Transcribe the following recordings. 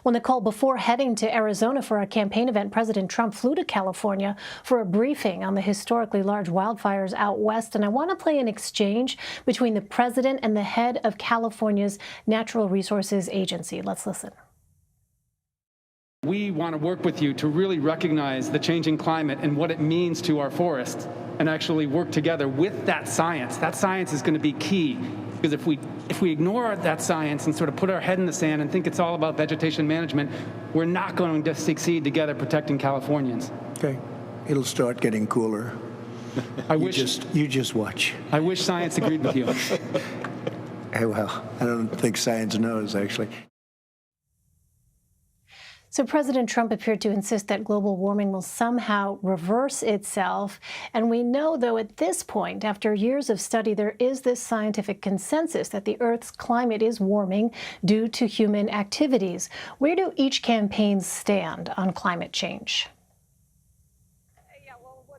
Well, Nikole, before heading to Arizona for a campaign event, President Trump flew to California for a briefing on the historically large wildfires out west. And I want to play an exchange between the president and the head of California's Natural Resources Agency. Let's listen. We want to work with you to really recognize the changing climate and what it means to our forests and actually work together with that science. That science is going to be key, because if we ignore that science and sort of put our head in the sand and think it's all about vegetation management, we're not going to succeed together protecting Californians. Okay. It'll start getting cooler. You just watch. I wish science agreed with you. Well, I don't think science knows, actually. So President Trump appeared to insist that global warming will somehow reverse itself. And we know, though, at this point, after years of study, there is this scientific consensus that the Earth's climate is warming due to human activities. Where do each campaign stand on climate change?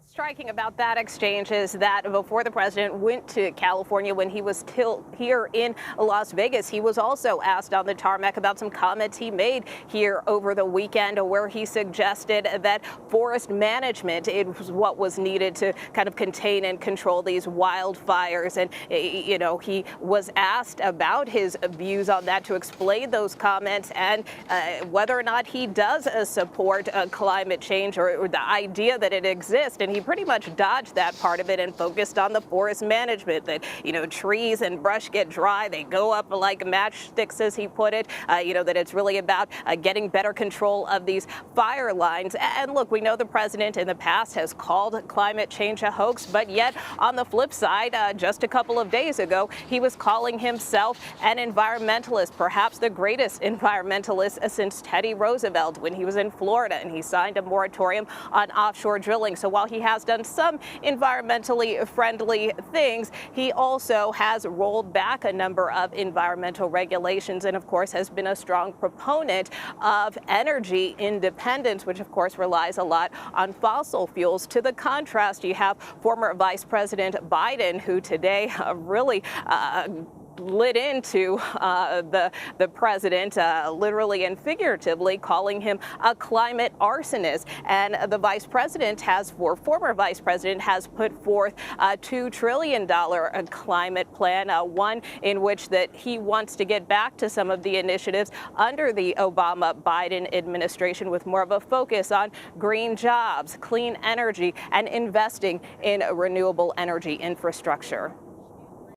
Striking about that exchange is that before the president went to California, when he was still here in Las Vegas, he was also asked on the tarmac about some comments he made here over the weekend, where he suggested that forest management is what was needed to kind of contain and control these wildfires. And, you know, he was asked about his views on that, to explain those comments and whether or not he does support climate change or the idea that it exists. And he pretty much dodged that part of it and focused on the forest management, that, you know, trees and brush get dry, they go up like matchsticks, as he put it, you know, that it's really about getting better control of these fire lines. And look, we know the president in the past has called climate change a hoax, but yet on the flip side, just a couple of days ago, he was calling himself an environmentalist, perhaps the greatest environmentalist since Teddy Roosevelt, when he was in Florida and he signed a moratorium on offshore drilling. So while he has done some environmentally friendly things, he also has rolled back a number of environmental regulations, and of course has been a strong proponent of energy independence, which of course relies a lot on fossil fuels. To the contrast, you have former Vice President Biden, who today really lit into the president, literally and figuratively, calling him a climate arsonist. And the former vice president has put forth a $2 trillion climate plan, one in which that he wants to get back to some of the initiatives under the Obama-Biden administration, with more of a focus on green jobs, clean energy, and investing in renewable energy infrastructure.